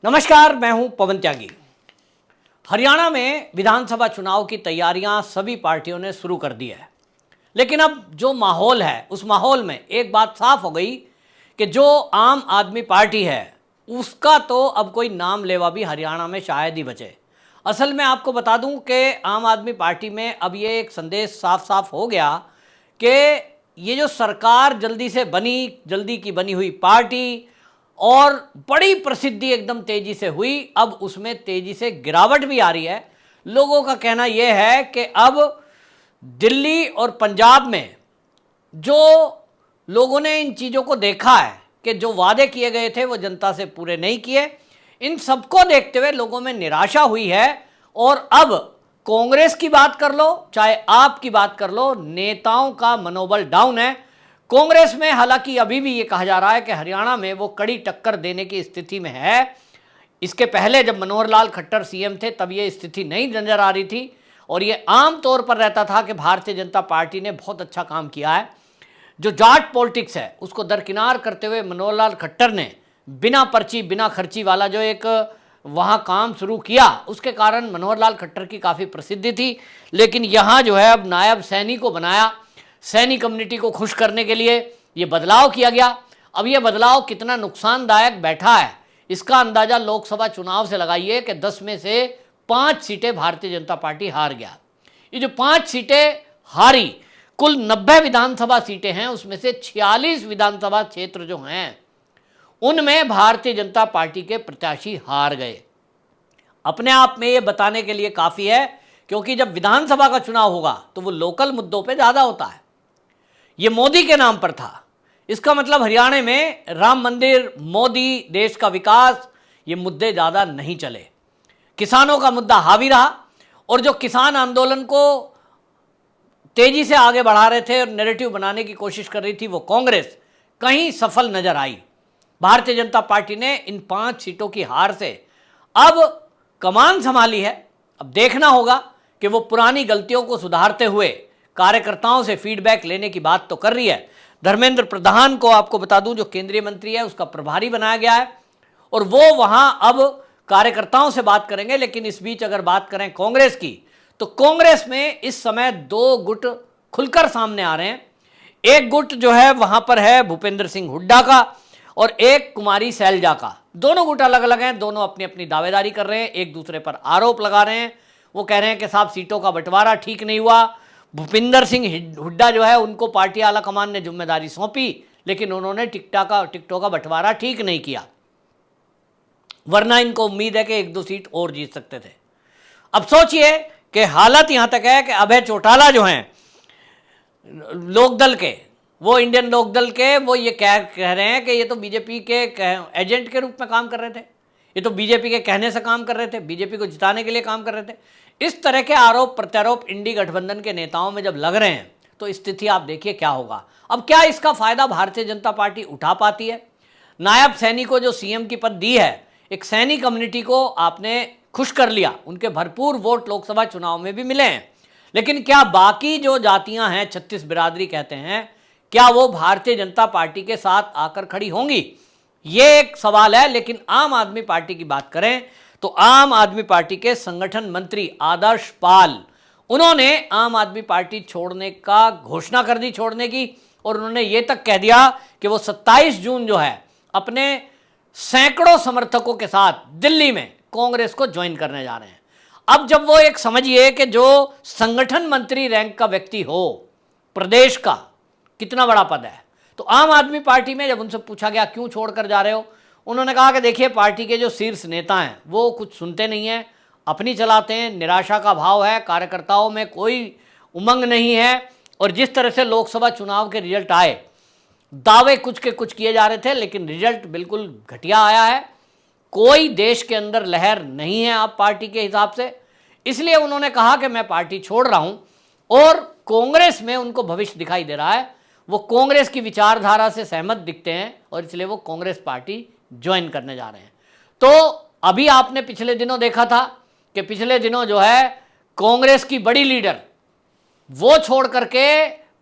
नमस्कार, मैं हूं पवन त्यागी। हरियाणा में विधानसभा चुनाव की तैयारियां सभी पार्टियों ने शुरू कर दी है, लेकिन अब जो माहौल है उस माहौल में एक बात साफ हो गई कि जो आम आदमी पार्टी है उसका तो अब कोई नाम लेवा भी हरियाणा में शायद ही बचे। असल में आपको बता दूं कि आम आदमी पार्टी में अब ये एक संदेश साफ साफ हो गया कि ये जो सरकार जल्दी से बनी, जल्दी की बनी हुई पार्टी और बड़ी प्रसिद्धि एकदम तेजी से हुई, अब उसमें तेजी से गिरावट भी आ रही है। लोगों का कहना यह है कि अब दिल्ली और पंजाब में जो लोगों ने इन चीज़ों को देखा है कि जो वादे किए गए थे वो जनता से पूरे नहीं किए, इन सबको देखते हुए लोगों में निराशा हुई है। और अब कांग्रेस की बात कर लो, चाहे आप की बात कर लो, नेताओं का मनोबल डाउन है। कांग्रेस में हालांकि अभी भी ये कहा जा रहा है कि हरियाणा में वो कड़ी टक्कर देने की स्थिति में है। इसके पहले जब मनोहर लाल खट्टर सीएम थे तब ये स्थिति नहीं नजर आ रही थी और ये आम तौर पर रहता था कि भारतीय जनता पार्टी ने बहुत अच्छा काम किया है। जो जाट पॉलिटिक्स है उसको दरकिनार करते हुए मनोहर लाल खट्टर ने बिना पर्ची बिना खर्ची वाला जो एक वहाँ काम शुरू किया, उसके कारण मनोहर लाल खट्टर की काफ़ी प्रसिद्धि थी। लेकिन यहाँ जो है अब नायब सैनी को बनाया, सैनी कम्युनिटी को खुश करने के लिए ये बदलाव किया गया। अब ये बदलाव कितना नुकसानदायक बैठा है इसका अंदाज़ा लोकसभा चुनाव से लगाइए कि 10 में से 5 सीटें भारतीय जनता पार्टी हार गया। ये जो 5 सीटें हारी, कुल 90 विधानसभा सीटें हैं, उसमें से 46 विधानसभा क्षेत्र जो हैं उनमें भारतीय जनता पार्टी के प्रत्याशी हार गए। अपने आप में ये बताने के लिए काफ़ी है, क्योंकि जब विधानसभा का चुनाव होगा तो वो लोकल मुद्दों पे ज़्यादा होता है। ये मोदी के नाम पर था, इसका मतलब हरियाणा में राम मंदिर, मोदी, देश का विकास, ये मुद्दे ज़्यादा नहीं चले। किसानों का मुद्दा हावी रहा और जो किसान आंदोलन को तेजी से आगे बढ़ा रहे थे और नैरेटिव बनाने की कोशिश कर रही थी वो कांग्रेस कहीं सफल नजर आई। भारतीय जनता पार्टी ने इन 5 सीटों की हार से अब कमान संभाली है। अब देखना होगा कि वो पुरानी गलतियों को सुधारते हुए कार्यकर्ताओं से फीडबैक लेने की बात तो कर रही है। धर्मेंद्र प्रधान को आपको बता दूं, जो केंद्रीय मंत्री है उसका प्रभारी बनाया गया है और वो वहां अब कार्यकर्ताओं से बात करेंगे। लेकिन इस बीच अगर बात करें कांग्रेस की, तो कांग्रेस में इस समय 2 गुट खुलकर सामने आ रहे हैं। एक गुट जो है वहां पर है भूपेंद्र सिंह हुड्डा का और एक कुमारी सैलजा का। दोनों गुट अलग अलग हैं, दोनों अपनी अपनी दावेदारी कर रहे हैं, एक दूसरे पर आरोप लगा रहे हैं। वो कह रहे हैं कि साहब सीटों का बंटवारा ठीक नहीं हुआ। भूपेंद्र सिंह हुड्डा जो है उनको पार्टी आला कमान ने जिम्मेदारी सौंपी, लेकिन उन्होंने टिकटों का बंटवारा ठीक नहीं किया, वरना इनको उम्मीद है कि 1-2 सीट और जीत सकते थे। अब सोचिए कि हालत यहां तक है कि अभय चौटाला जो हैं लोकदल के, वो इंडियन लोकदल के, वो ये कह रहे हैं कि ये तो बीजेपी के एजेंट के रूप में काम कर रहे थे, ये तो बीजेपी के कहने से काम कर रहे थे, बीजेपी को जिताने के लिए काम कर रहे थे। इस तरह के आरोप प्रत्यारोप इंडी गठबंधन के नेताओं में जब लग रहे हैं तो स्थिति आप देखिए क्या होगा। अब क्या इसका फायदा भारतीय जनता पार्टी उठा पाती है? नायब सैनी को जो सीएम की पद दी है, एक सैनी कम्युनिटी को आपने खुश कर लिया, उनके भरपूर वोट लोकसभा चुनाव में भी मिले हैं। लेकिन क्या बाकी जो जातियां हैं, 36 बिरादरी कहते हैं, क्या वो भारतीय जनता पार्टी के साथ आकर खड़ी होंगी? ये एक सवाल है। लेकिन आम आदमी पार्टी की बात करें तो आम आदमी पार्टी के संगठन मंत्री आदर्श पाल, उन्होंने आम आदमी पार्टी छोड़ने का घोषणा कर दी, छोड़ने की, और उन्होंने ये तक कह दिया कि वो 27 जून जो है अपने सैकड़ों समर्थकों के साथ दिल्ली में कांग्रेस को ज्वाइन करने जा रहे हैं। अब जब वो एक समझिए कि जो संगठन मंत्री रैंक का व्यक्ति हो, प्रदेश का कितना बड़ा पद है, तो आम आदमी पार्टी में जब उनसे पूछा गया क्यों छोड़कर जा रहे हो, उन्होंने कहा कि देखिए पार्टी के जो शीर्ष नेता हैं वो कुछ सुनते नहीं हैं, अपनी चलाते हैं, निराशा का भाव है, कार्यकर्ताओं में कोई उमंग नहीं है। और जिस तरह से लोकसभा चुनाव के रिजल्ट आए, दावे कुछ के कुछ किए जा रहे थे लेकिन रिजल्ट बिल्कुल घटिया आया है, कोई देश के अंदर लहर नहीं है आप पार्टी के हिसाब से। इसलिए उन्होंने कहा कि मैं पार्टी छोड़ रहा हूं और कांग्रेस में उनको भविष्य दिखाई दे रहा है, वो कांग्रेस की विचारधारा से सहमत दिखते हैं और इसलिए वो कांग्रेस पार्टी ज्वाइन करने जा रहे हैं। तो अभी आपने पिछले दिनों देखा था कि पिछले दिनों जो है कांग्रेस की बड़ी लीडर वो छोड़ करके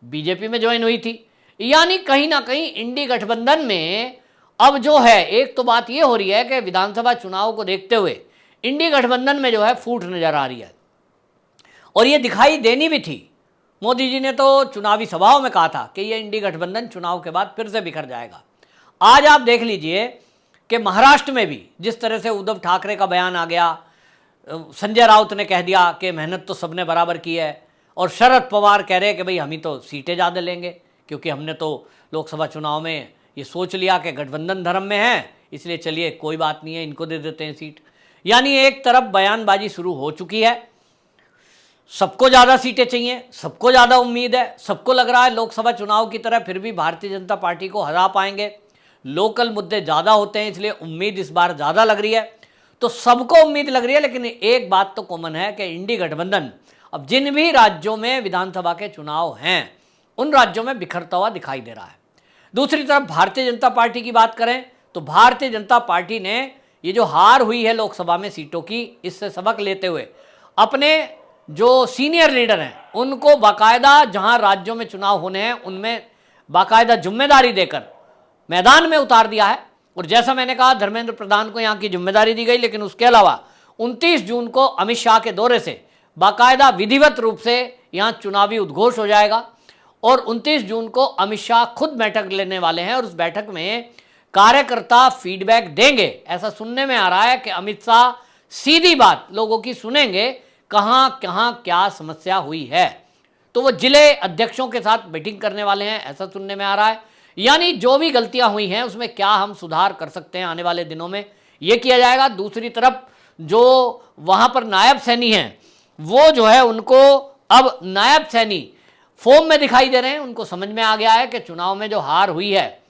बीजेपी में ज्वाइन हुई थी। यानी कहीं ना कहीं इंडी गठबंधन में अब जो है एक तो बात ये हो रही है कि विधानसभा चुनाव को देखते हुए इंडी गठबंधन में जो है फूट नजर आ रही है, और ये दिखाई देनी भी थी। मोदी जी ने तो चुनावी सभाओं में कहा था कि ये इंडी गठबंधन चुनाव के बाद फिर से बिखर जाएगा। आज आप देख लीजिए कि महाराष्ट्र में भी जिस तरह से उद्धव ठाकरे का बयान आ गया, संजय राउत ने कह दिया कि मेहनत तो सबने बराबर की है, और शरद पवार कह रहे हैं कि भाई हम ही तो सीटें ज़्यादा लेंगे क्योंकि हमने तो लोकसभा चुनाव में ये सोच लिया कि गठबंधन धर्म में है, इसलिए चलिए कोई बात नहीं है, इनको दे देते हैं सीट। यानी एक तरफ बयानबाजी शुरू हो चुकी है, सबको ज़्यादा सीटें चाहिए, सबको ज़्यादा उम्मीद है, सबको लग रहा है लोकसभा चुनाव की तरह फिर भी भारतीय जनता पार्टी को हरा पाएंगे, लोकल मुद्दे ज़्यादा होते हैं इसलिए उम्मीद इस बार ज़्यादा लग रही है। तो सबको उम्मीद लग रही है, लेकिन एक बात तो कॉमन है कि इंडी गठबंधन अब जिन भी राज्यों में विधानसभा के चुनाव हैं उन राज्यों में बिखरता हुआ दिखाई दे रहा है। दूसरी तरफ भारतीय जनता पार्टी की बात करें तो भारतीय जनता पार्टी ने ये जो हार हुई है लोकसभा में सीटों की, इससे सबक लेते हुए अपने जो सीनियर लीडर हैं उनको बाकायदा जहां राज्यों में चुनाव होने हैं उनमें बाकायदा जिम्मेदारी देकर मैदान में उतार दिया है। और जैसा मैंने कहा, धर्मेंद्र प्रधान को यहाँ की जिम्मेदारी दी गई, लेकिन उसके अलावा 29 जून को अमित शाह के दौरे से बाकायदा विधिवत रूप से यहाँ चुनावी उद्घोष हो जाएगा, और 29 जून को अमित शाह खुद बैठक लेने वाले हैं और उस बैठक में कार्यकर्ता फीडबैक देंगे। ऐसा सुनने में आ रहा है कि अमित शाह सीधी बात लोगों की सुनेंगे, कहाँ कहाँ क्या समस्या हुई है, तो वो जिले अध्यक्षों के साथ मीटिंग करने वाले हैं, ऐसा सुनने में आ रहा है। यानी जो भी गलतियां हुई हैं उसमें क्या हम सुधार कर सकते हैं आने वाले दिनों में, ये किया जाएगा। दूसरी तरफ जो वहां पर नायब सैनी हैं वो जो है उनको अब नायब सैनी फॉर्म में दिखाई दे रहे हैं, उनको समझ में आ गया है कि चुनाव में जो हार हुई है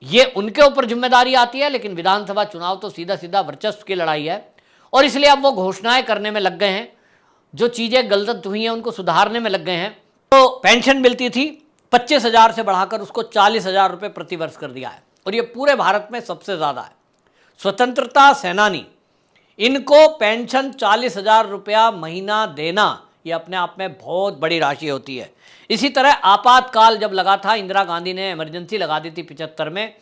ये उनके ऊपर जिम्मेदारी आती है, लेकिन विधानसभा चुनाव तो सीधा सीधा वर्चस्व की लड़ाई है, और इसलिए अब वो घोषणाएं करने में लग गए हैं, जो चीज़ें गलत हुई हैं उनको सुधारने में लग गए हैं। तो पेंशन मिलती थी 25,000 से बढ़ाकर उसको 40,000 रुपये प्रतिवर्ष कर दिया है, और ये पूरे भारत में सबसे ज़्यादा है। स्वतंत्रता सेनानी, इनको पेंशन 40,000 रुपया महीना देना ये अपने आप में बहुत बड़ी राशि होती है। इसी तरह आपातकाल जब लगा था, इंदिरा गांधी ने इमरजेंसी लगा दी थी 75 में,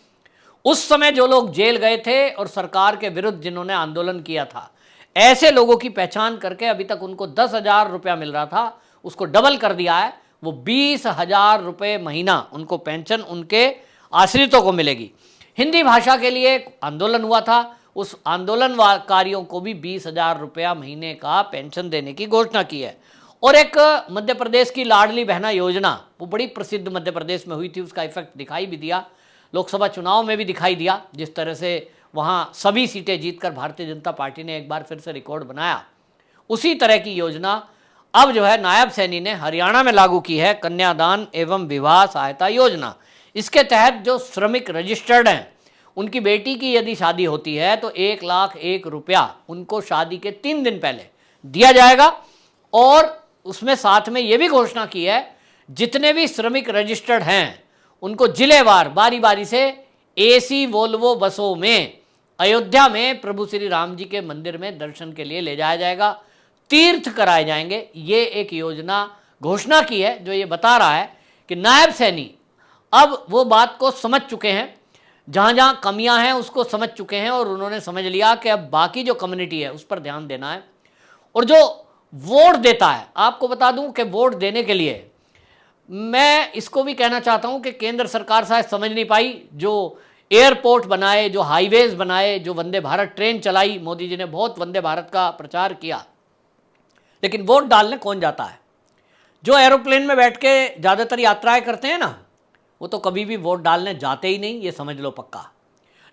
उस समय जो लोग जेल गए थे और सरकार के विरुद्ध जिन्होंने आंदोलन किया था, ऐसे लोगों की पहचान करके अभी तक उनको 10,000 रुपया मिल रहा था, उसको डबल कर दिया है, वो 20,000 रुपये महीना उनको पेंशन उनके आश्रितों को मिलेगी। हिंदी भाषा के लिए आंदोलन हुआ था, उस आंदोलनकारियों को भी 20,000 रुपया महीने का पेंशन देने की घोषणा की है। और एक मध्य प्रदेश की लाडली बहना योजना, वो बड़ी प्रसिद्ध मध्य प्रदेश में हुई थी, उसका इफेक्ट दिखाई भी दिया, लोकसभा चुनाव में भी दिखाई दिया, जिस तरह से वहाँ सभी सीटें जीतकर भारतीय जनता पार्टी ने एक बार फिर से रिकॉर्ड बनाया। उसी तरह की योजना अब जो है नायब सैनी ने हरियाणा में लागू की है, कन्यादान एवं विवाह सहायता योजना। इसके तहत जो श्रमिक रजिस्टर्ड हैं उनकी बेटी की यदि शादी होती है तो 1,01,000 रुपया उनको शादी के 3 दिन पहले दिया जाएगा, और उसमें साथ में ये भी घोषणा की है जितने भी श्रमिक रजिस्टर्ड हैं उनको जिलेवार बारी बारी से एसी वोल्वो बसों में अयोध्या में प्रभु श्री राम जी के मंदिर में दर्शन के लिए ले जाया जाएगा, तीर्थ कराए जाएंगे। ये एक योजना घोषणा की है जो ये बता रहा है कि नायब सैनी अब वो बात को समझ चुके हैं, जहाँ जहाँ कमियां हैं उसको समझ चुके हैं, और उन्होंने समझ लिया कि अब बाकी जो कम्युनिटी है उस पर ध्यान देना है। और जो वोट देता है, आपको बता दूं कि वोट देने के लिए मैं इसको भी कहना चाहता हूं कि केंद्र सरकार शायद समझ नहीं पाई, जो एयरपोर्ट बनाए, जो हाईवेज बनाए, जो वंदे भारत ट्रेन चलाई, मोदी जी ने बहुत वंदे भारत का प्रचार किया, लेकिन वोट डालने कौन जाता है? जो एरोप्लेन में बैठ के ज़्यादातर यात्राएं करते हैं ना, वो तो कभी भी वोट डालने जाते ही नहीं, ये समझ लो पक्का।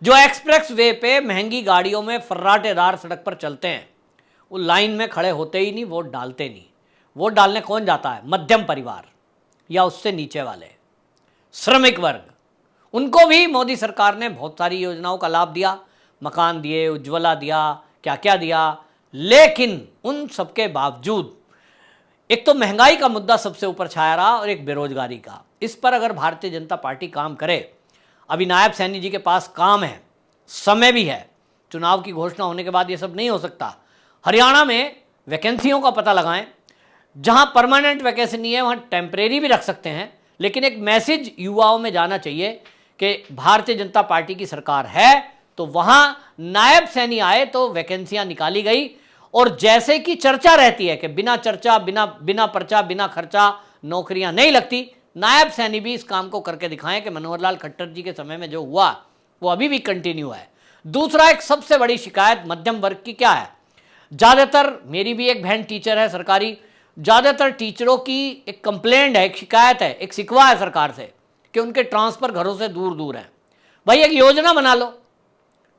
जो एक्सप्रेस वे पे महंगी गाड़ियों में फर्राटेदार सड़क पर चलते हैं, वो लाइन में खड़े होते ही नहीं, वोट डालते नहीं। वोट डालने कौन जाता है? मध्यम परिवार या उससे नीचे वाले, श्रमिक वर्ग। उनको भी मोदी सरकार ने बहुत सारी योजनाओं का लाभ दिया, मकान दिए, उज्ज्वला दिया, क्या क्या दिया, लेकिन उन सबके बावजूद एक तो महंगाई का मुद्दा सबसे ऊपर छाया रहा और एक बेरोजगारी का। इस पर अगर भारतीय जनता पार्टी काम करे, अभी नायब सैनी जी के पास काम है, समय भी है, चुनाव की घोषणा होने के बाद ये सब नहीं हो सकता। हरियाणा में वैकेंसियों का पता लगाएं, जहां परमानेंट वैकेंसी नहीं है वहां टेम्परेरी भी रख सकते हैं, लेकिन एक मैसेज युवाओं में जाना चाहिए कि भारतीय जनता पार्टी की सरकार है तो वहां नायब सैनी आए तो वैकेंसियां निकाली गई, और जैसे कि चर्चा रहती है कि बिना चर्चा, बिना पर्चा, बिना खर्चा नौकरियां नहीं लगती, नायब सैनी भी इस काम को करके दिखाएं कि मनोहर लाल खट्टर जी के समय में जो हुआ वो अभी भी कंटिन्यू है। दूसरा, एक सबसे बड़ी शिकायत मध्यम वर्ग की क्या है, ज़्यादातर, मेरी भी एक बहन टीचर है सरकारी, ज़्यादातर टीचरों की एक कंप्लेंट है, एक शिकायत है, एक शिकवा है सरकार से कि उनके ट्रांसफ़र घरों से दूर दूर हैं। भाई एक योजना बना लो।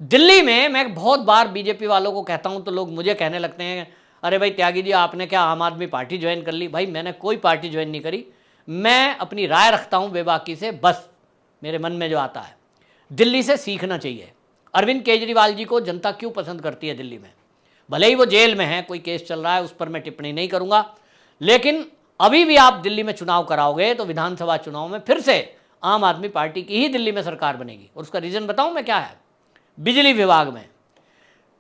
दिल्ली में मैं बहुत बार बीजेपी वालों को कहता हूं तो लोग मुझे कहने लगते हैं, अरे भाई त्यागी जी आपने क्या आम आदमी पार्टी ज्वाइन कर ली? भाई मैंने कोई पार्टी ज्वाइन नहीं करी, मैं अपनी राय रखता हूं बेबाकी से, बस मेरे मन में जो आता है। दिल्ली से सीखना चाहिए। अरविंद केजरीवाल जी को जनता क्यों पसंद करती है दिल्ली में? भले ही वो जेल में है, कोई केस चल रहा है, उस पर मैं टिप्पणी नहीं करूंगा, लेकिन अभी भी आप दिल्ली में चुनाव कराओगे तो विधानसभा चुनाव में फिर से आम आदमी पार्टी की ही दिल्ली में सरकार बनेगी। और उसका रीज़न बताऊं मैं क्या है? बिजली विभाग में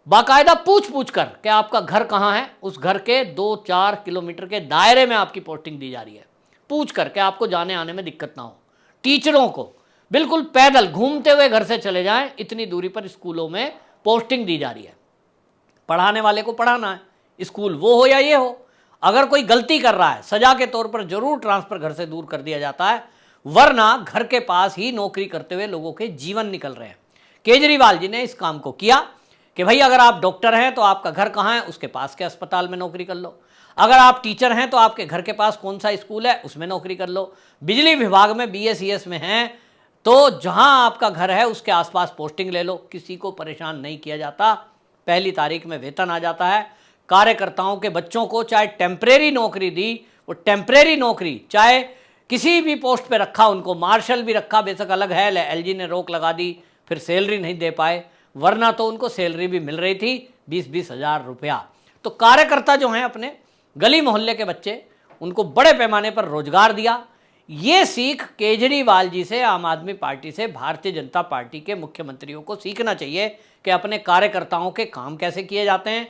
बाकायदा पूछ पूछ कर कि आपका घर कहाँ है, उस घर के 2-4 किलोमीटर के दायरे में आपकी पोस्टिंग दी जा रही है, पूछ कर के आपको जाने आने में दिक्कत ना हो। टीचरों को बिल्कुल पैदल घूमते हुए घर से चले जाएं, इतनी दूरी पर स्कूलों में पोस्टिंग दी जा रही है। पढ़ाने वाले को पढ़ाना है, स्कूल वो हो या ये हो। अगर कोई गलती कर रहा है, सजा के तौर पर जरूर ट्रांसफर घर से दूर कर दिया जाता है, वरना घर के पास ही नौकरी करते हुए लोगों के जीवन निकल रहे हैं। केजरीवाल जी ने इस काम को किया कि भाई अगर आप डॉक्टर हैं तो आपका घर कहाँ है, उसके पास के अस्पताल में नौकरी कर लो। अगर आप टीचर हैं तो आपके घर के पास कौन सा स्कूल है, उसमें नौकरी कर लो। बिजली विभाग में BSES में हैं तो जहां आपका घर है उसके आसपास पोस्टिंग ले लो, किसी को परेशान नहीं किया जाता। पहली तारीख में वेतन आ जाता है। कार्यकर्ताओं के बच्चों को चाहे टेम्परेरी नौकरी दी, वो टेम्परेरी नौकरी चाहे किसी भी पोस्ट पे रखा, उनको मार्शल भी रखा, बेशक अलग है, LG ने रोक लगा दी, फिर सैलरी नहीं दे पाए, वरना तो उनको सैलरी भी मिल रही थी 20-20 हज़ार रुपया। तो कार्यकर्ता जो हैं अपने गली मोहल्ले के बच्चे, उनको बड़े पैमाने पर रोजगार दिया। ये सीख केजरीवाल जी से, आम आदमी पार्टी से, भारतीय जनता पार्टी के मुख्यमंत्रियों को सीखना चाहिए कि अपने कार्यकर्ताओं के काम कैसे किए जाते हैं,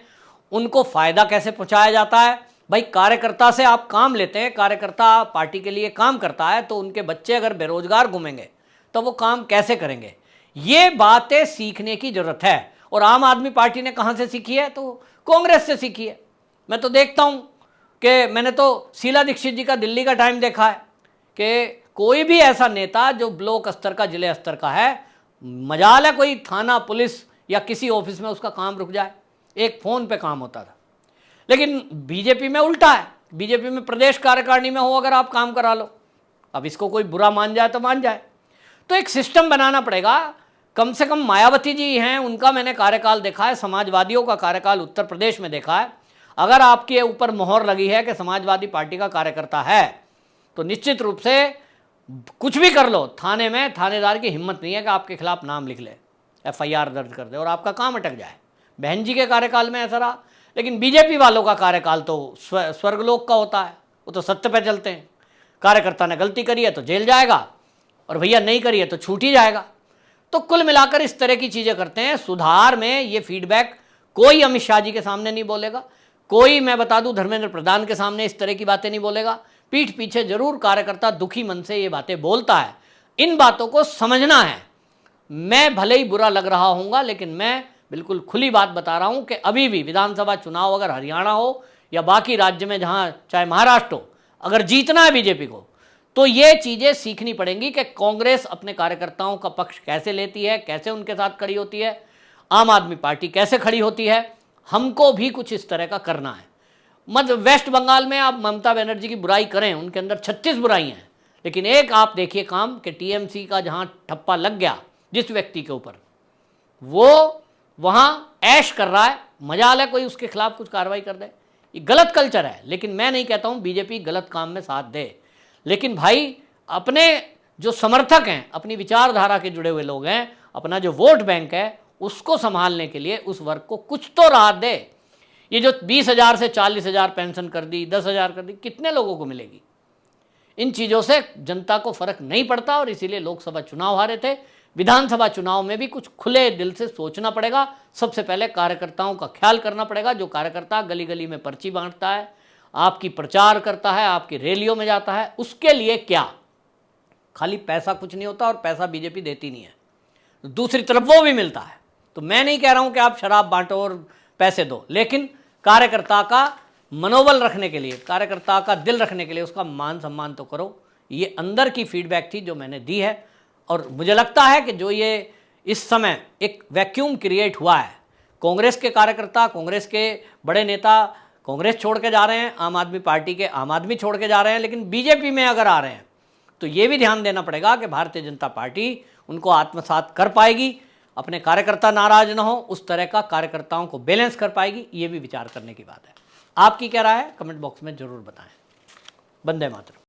उनको फ़ायदा कैसे पहुंचाया जाता है। भाई कार्यकर्ता से आप काम लेते हैं, कार्यकर्ता पार्टी के लिए काम करता है, तो उनके बच्चे अगर बेरोजगार घूमेंगे तो वो काम कैसे करेंगे? ये बातें सीखने की जरूरत है। और आम आदमी पार्टी ने कहाँ से सीखी है? तो कांग्रेस से सीखी है। मैं तो देखता हूँ कि मैंने तो शीला दीक्षित जी का दिल्ली का टाइम देखा है कि कोई भी ऐसा नेता जो ब्लॉक स्तर का, जिले स्तर का है, मजाल है कोई थाना, पुलिस या किसी ऑफिस में उसका काम रुक जाए, एक फ़ोन पे काम होता था। लेकिन बीजेपी में उल्टा है। बीजेपी में प्रदेश कार्यकारिणी में हो अगर आप काम करा लो, अब इसको कोई बुरा मान जाए तो मान जाए। तो एक सिस्टम बनाना पड़ेगा। कम से कम मायावती जी हैं, उनका मैंने कार्यकाल देखा है, समाजवादियों का कार्यकाल उत्तर प्रदेश में देखा है। अगर आपके ऊपर मोहर लगी है कि समाजवादी पार्टी का कार्यकर्ता है, तो निश्चित रूप से कुछ भी कर लो, थाने में थानेदार की हिम्मत नहीं है कि आपके खिलाफ नाम लिख ले, FIR दर्ज कर दे और आपका काम अटक जाए। बहन जी के कार्यकाल में ऐसा रहा। लेकिन बीजेपी वालों का कार्यकाल तो स्वर्गलोक का होता है, वो तो सत्य पे चलते हैं। कार्यकर्ता ने गलती करी है तो जेल जाएगा, और भैया नहीं करी है तो छूट ही जाएगा। तो कुल मिलाकर इस तरह की चीज़ें करते हैं। सुधार में ये फीडबैक कोई अमित शाह जी के सामने नहीं बोलेगा, कोई मैं बता दूं धर्मेंद्र प्रधान के सामने इस तरह की बातें नहीं बोलेगा। पीठ पीछे जरूर कार्यकर्ता दुखी मन से ये बातें बोलता है। इन बातों को समझना है। मैं भले ही बुरा लग रहा हूँगा, लेकिन मैं बिल्कुल खुली बात बता रहा हूँ कि अभी भी विधानसभा चुनाव अगर हरियाणा हो या बाकी राज्य में, जहाँ चाहे महाराष्ट्र हो, अगर जीतना है बीजेपी को, तो ये चीज़ें सीखनी पड़ेंगी कि कांग्रेस अपने कार्यकर्ताओं का पक्ष कैसे लेती है, कैसे उनके साथ खड़ी होती है, आम आदमी पार्टी कैसे खड़ी होती है। हमको भी कुछ इस तरह का करना है। वेस्ट बंगाल में आप ममता बनर्जी की बुराई करें, उनके अंदर 36 बुराई हैं, लेकिन एक आप देखिए काम कि TMC का जहाँ ठप्पा लग गया जिस व्यक्ति के ऊपर, वो वहाँ ऐश कर रहा है, मजाल है कोई उसके खिलाफ कुछ कार्रवाई कर दे। ये गलत कल्चर है। लेकिन मैं नहीं कहता हूँ बीजेपी गलत काम में साथ दे, लेकिन भाई अपने जो समर्थक हैं, अपनी विचारधारा के जुड़े हुए लोग हैं, अपना जो वोट बैंक है, उसको संभालने के लिए उस वर्ग को कुछ तो राहत दे। ये जो 20,000 से 40,000 पेंशन कर दी, 10,000 कर दी, कितने लोगों को मिलेगी? इन चीज़ों से जनता को फर्क नहीं पड़ता, और इसीलिए लोकसभा चुनाव हारे थे। विधानसभा चुनाव में भी कुछ खुले दिल से सोचना पड़ेगा। सबसे पहले कार्यकर्ताओं का ख्याल करना पड़ेगा। जो कार्यकर्ता गली गली में पर्ची बांटता है, आपकी प्रचार करता है, आपकी रैलियों में जाता है, उसके लिए क्या खाली पैसा कुछ नहीं होता और पैसा बीजेपी देती नहीं है, दूसरी तरफ वो भी मिलता है। तो मैं नहीं कह रहा हूं कि आप शराब बांटो और पैसे दो, लेकिन कार्यकर्ता का मनोबल रखने के लिए, कार्यकर्ता का दिल रखने के लिए उसका मान सम्मान तो करो। ये अंदर की फीडबैक थी जो मैंने दी है, और मुझे लगता है कि जो ये इस समय एक वैक्यूम क्रिएट हुआ है, कांग्रेस के कार्यकर्ता, कांग्रेस के बड़े नेता कांग्रेस छोड़ के जा रहे हैं, आम आदमी पार्टी के आम आदमी छोड़ के जा रहे हैं, लेकिन बीजेपी में अगर आ रहे हैं तो ये भी ध्यान देना पड़ेगा कि भारतीय जनता पार्टी उनको आत्मसात कर पाएगी, अपने कार्यकर्ता नाराज ना हो, उस तरह का कार्यकर्ताओं को बैलेंस कर पाएगी। ये भी विचार करने की बात है। आपकी क्या राय है, कमेंट बॉक्स में जरूर बताएं। वंदे मातरम।